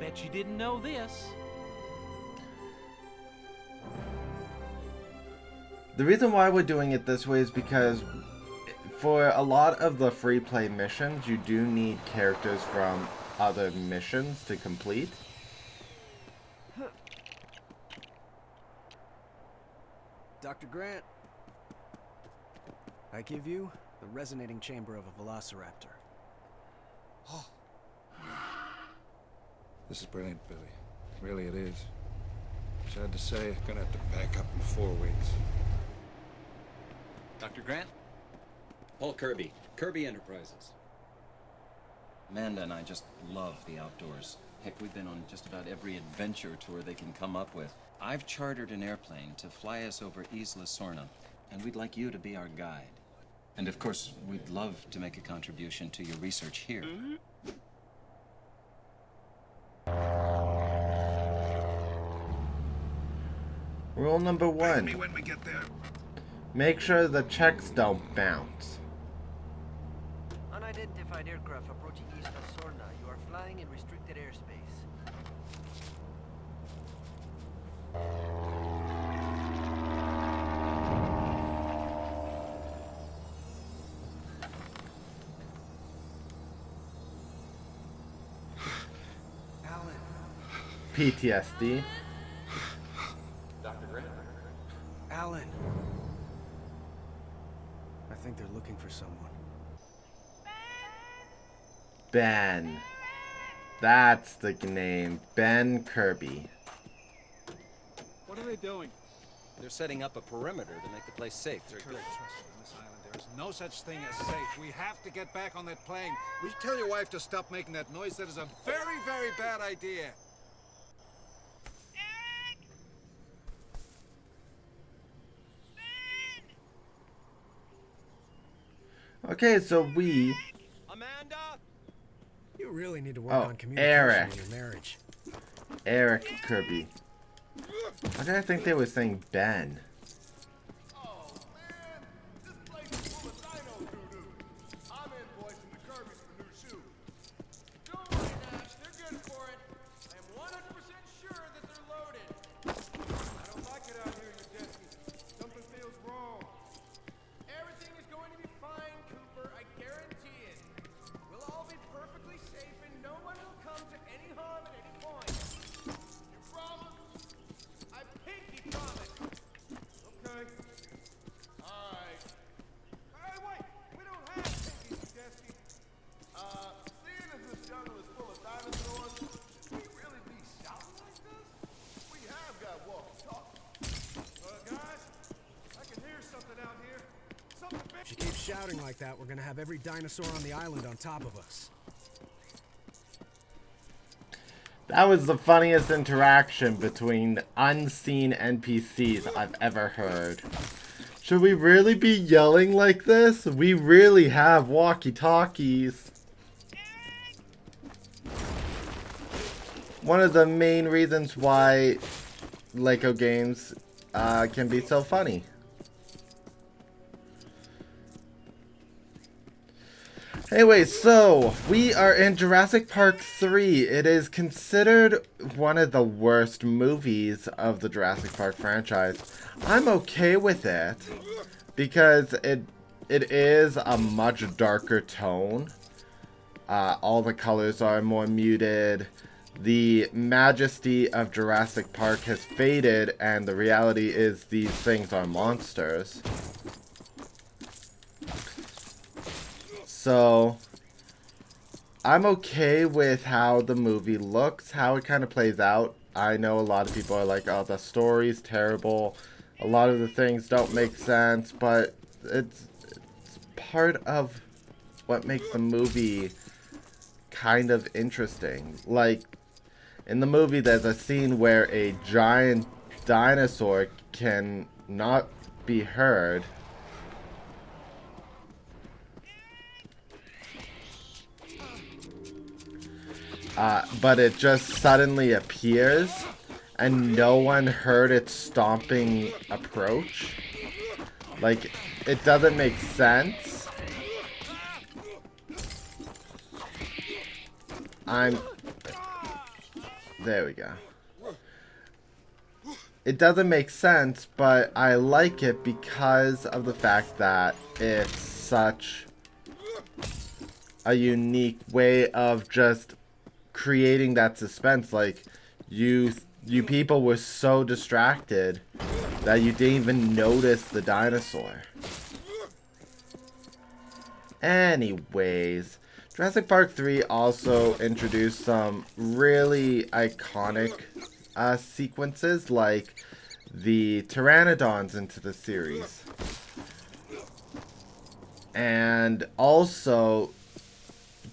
bet you didn't know this. The reason why we're doing it this way is because for a lot of the free play missions, you do need characters from other missions to complete. Dr. Grant, I give you the resonating chamber of a velociraptor. Oh. This is brilliant, Billy. Really it is. Sad to say, I'm gonna have to back up in 4 weeks. Dr. Grant? Paul Kirby, Kirby Enterprises. Amanda and I just love the outdoors. Heck, we've been on just about every adventure tour they can come up with. I've chartered an airplane to fly us over Isla Sorna, and we'd like you to be our guide. And of course, we'd love to make a contribution to your research here. Rule number 1. When we get there. Make sure the checks don't bounce. Unidentified aircraft approaching Isla Sorna. You are flying in restricted airspace. Alan. PTSD. Dr. Grant? Alan. I think they're looking for someone. Ben. That's the name. Ben Kirby. What are they doing? They're setting up a perimeter to make the place safe. Very good. Trust me, on this island there is no such thing as safe. We have to get back on that plane. Will you tell your wife to stop making that noise? That is a very, very bad idea. Okay, so we... Amanda? You really need to work Oh, on communication Eric. in your marriage. Eric Kirby. Why did I think they were saying Ben? Oh, man. This place is full of dino doo-doo. I'm invoicing the Kirbys for new shoes. Don't worry, Nash. They're good for it. I am 100% sure that they're loaded. I don't like it out here in your desky. Something feels wrong. Everything is going to be fine, Cooper. I guarantee it. We'll all be perfectly safe and no one will come to any harm at any point. You promise? I pinky promise. Okay. Alright. Hey, wait! We don't have pinkies, Desky. Seeing as this jungle is full of dinosaurs, should we really be shouting like this? We have got walkie-talkies. Guys, I can hear something out here. Something big. If she keeps shouting like that, we're gonna have every dinosaur on the island on top of us. That was the funniest interaction between unseen NPCs I've ever heard. Should we really be yelling like this? We really have walkie-talkies. One of the main reasons why Lego games can be so funny. Anyway, so we are in Jurassic Park 3. It is considered one of the worst movies of the Jurassic Park franchise. I'm okay with it because it is a much darker tone. All the colors are more muted. The majesty of Jurassic Park has faded, and the reality is these things are monsters. So, I'm okay with how the movie looks, how it kind of plays out. I know a lot of people are like, oh, the story's terrible. A lot of the things don't make sense, but it's part of what makes the movie kind of interesting. Like, in the movie, there's a scene where a giant dinosaur can not be heard. But it just suddenly appears, and no one heard its stomping approach. Like, it doesn't make sense. There we go. It doesn't make sense, but I like it because of the fact that it's such a unique way of just creating that suspense. Like, you people were so distracted that you didn't even notice the dinosaur. Anyways, Jurassic Park 3 also introduced some really iconic sequences, like the pteranodons into the series. And also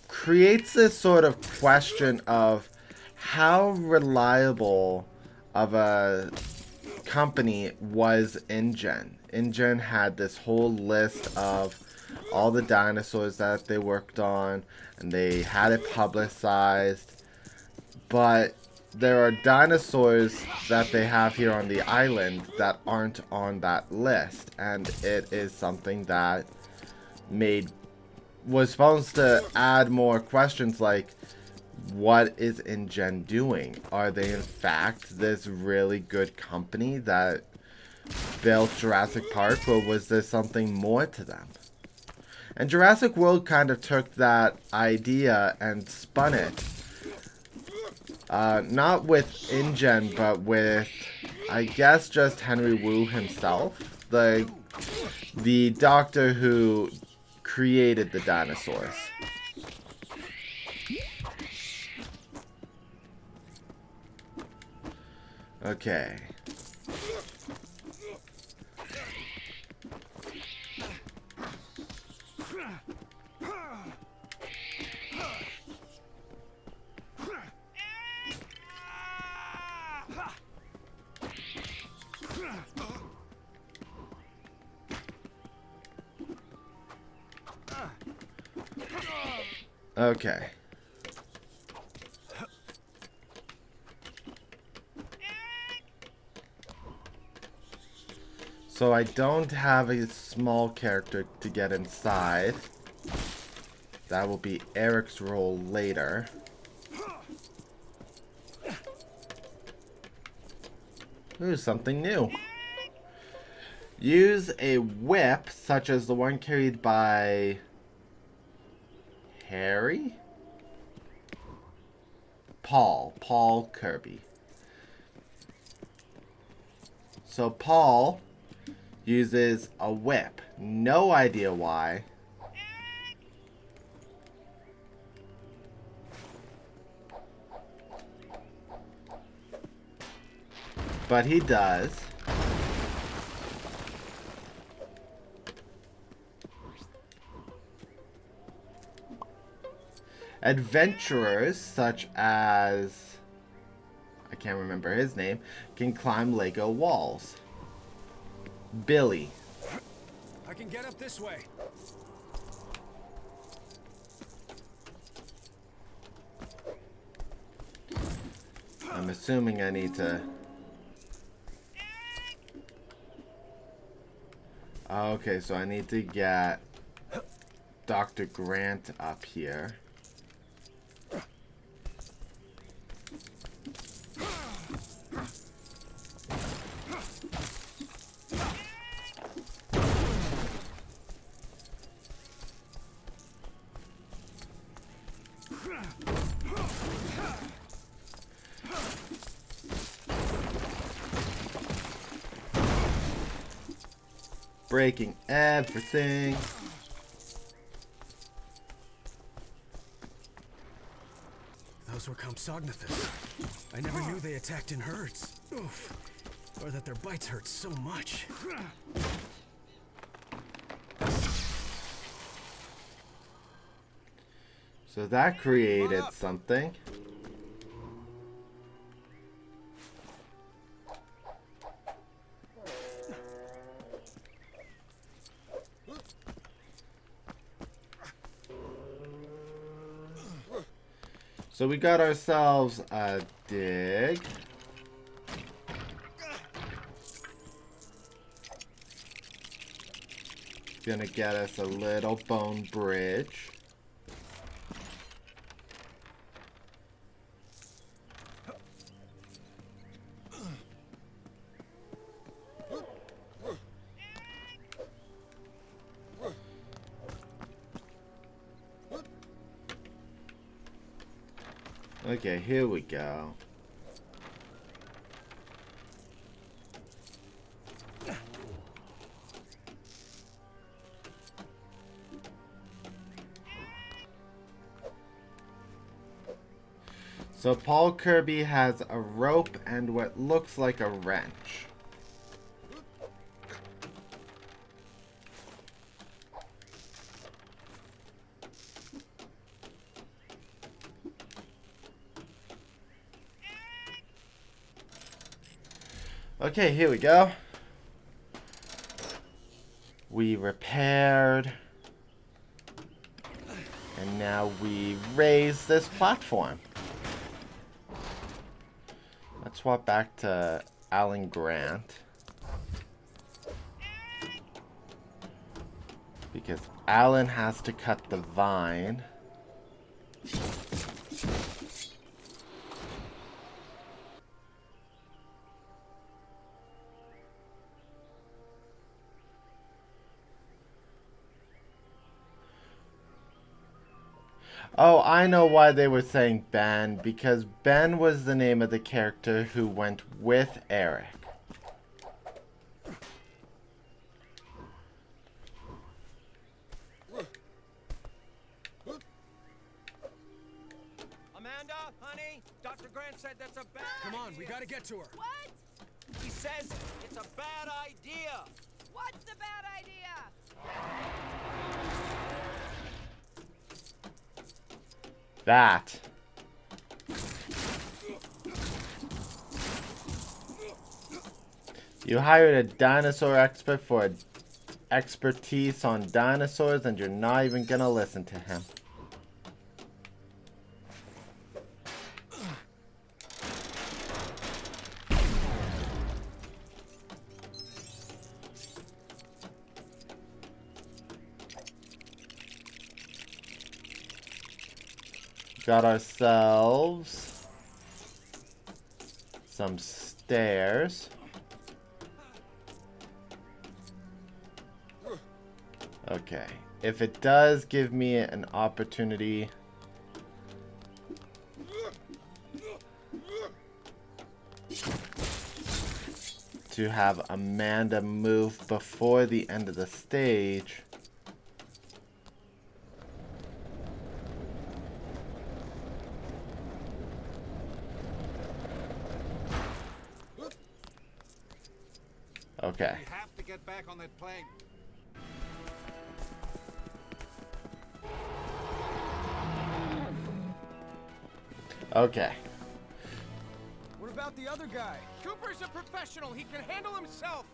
creates this sort of question of how reliable of a company was InGen. InGen had this whole list of all the dinosaurs that they worked on, and they had it publicized, but there are dinosaurs that they have here on the island that aren't on that list, and it is something that was supposed to add more questions like, what is InGen doing? Are they in fact this really good company that built Jurassic Park, or was there something more to them? And Jurassic World kind of took that idea and spun it. Not with InGen, but with, I guess, just Henry Wu himself. The doctor who created the dinosaurs. Okay. Okay. So I don't have a small character to get inside. That will be Eric's role later. Ooh, something new. Use a whip such as the one carried by Harry? Paul Kirby. So Paul uses a whip. No idea why. But he does. Adventurers such as, I can't remember his name, can climb Lego walls. Billy. I can get up this way. I'm assuming I need to... Okay, so I need to get Dr. Grant up here. Breaking everything. Those were Compsognathus. I never knew they attacked in herds. Oof. Or that their bites hurt so much. So that created something. So we got ourselves a dig. Gonna get us a little bone bridge. Okay, here we go. So Paul Kirby has a rope and what looks like a wrench. Okay, here we go. We repaired. And now we raise this platform. Let's swap back to Alan Grant. Because Alan has to cut the vine. Oh, I know why they were saying Ben, because Ben was the name of the character who went with Eric. Amanda, honey, Dr. Grant said that's a bad Come on, idea. we gotta get to her. What? He says it's a bad idea. What's the bad idea? That. You hired a dinosaur expert for expertise on dinosaurs and you're not even gonna listen to him. Got ourselves some stairs. Okay, if it does give me an opportunity to have Amanda move before the end of the stage. Okay. We have to get back on that plane. Okay. What about the other guy? Cooper's a professional. He can handle himself.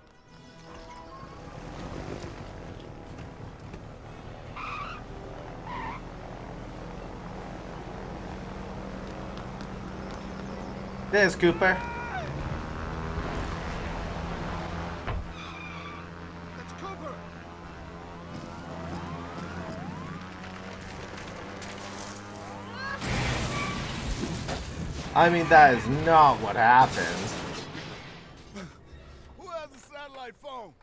There's Cooper. That's Cooper. I mean, that is not what happens. Who has a satellite phone?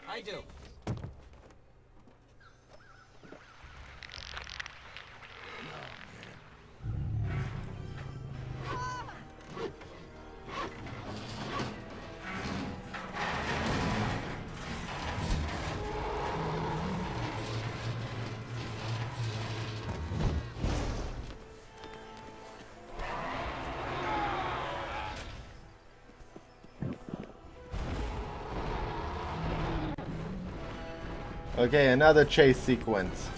I do. Okay, another chase sequence.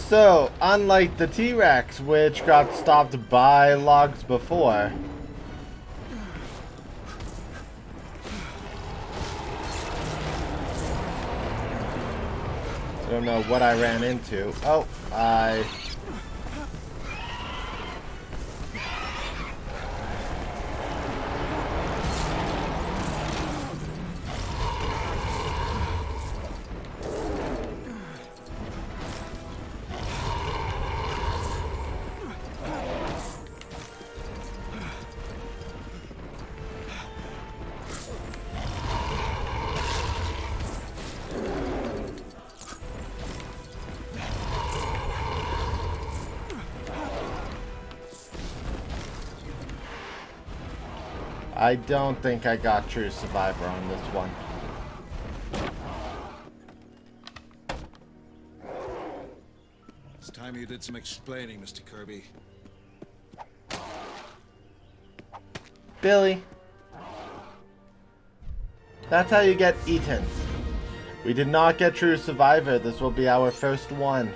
So, unlike the T-Rex, which got stopped by logs before, I don't know what I ran into. Oh, I don't think I got true survivor on this one. It's time you did some explaining, Mr. Kirby. Billy. That's how you get eaten. We did not get true survivor. This will be our first one.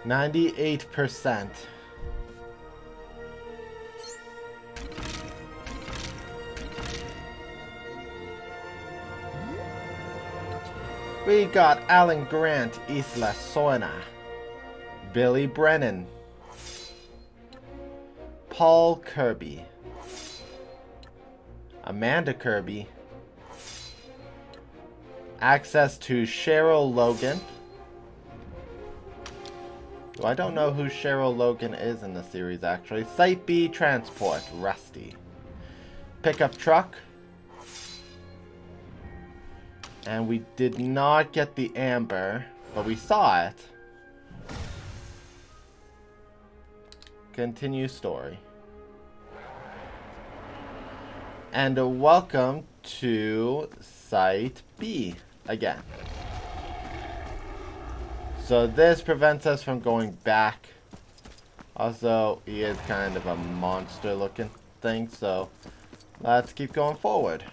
%98. We got Alan Grant, Isla Sorna, Billy Brennan, Paul Kirby, Amanda Kirby, access to Cheryl Logan. I don't know who Cheryl Logan is in the series, actually. Site B Transport, Rusty. Pickup truck. And we did not get the amber, but we saw it. Continue story. And welcome to Site B again. So this prevents us from going back. Also, he is kind of a monster looking thing, so let's keep going forward.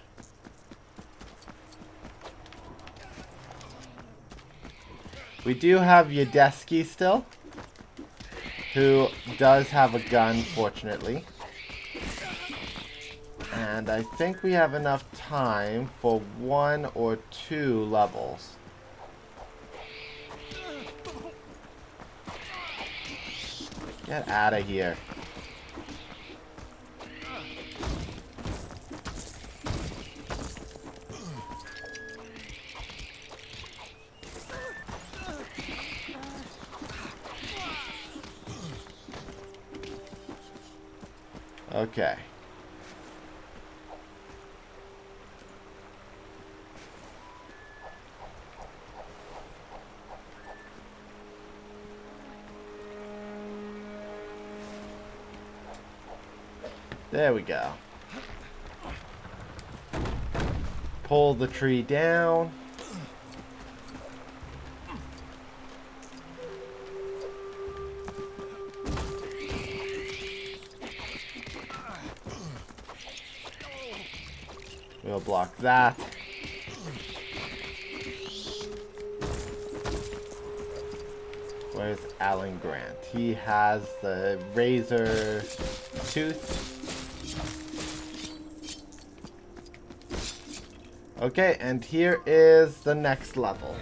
We do have Yadeski still, who does have a gun, fortunately. And I think we have enough time for 1 or 2 levels. Get out of here. Okay. There we go. Pull the tree down. We'll block that. Where's Alan Grant? He has the razor tooth. Okay, and here is the next level.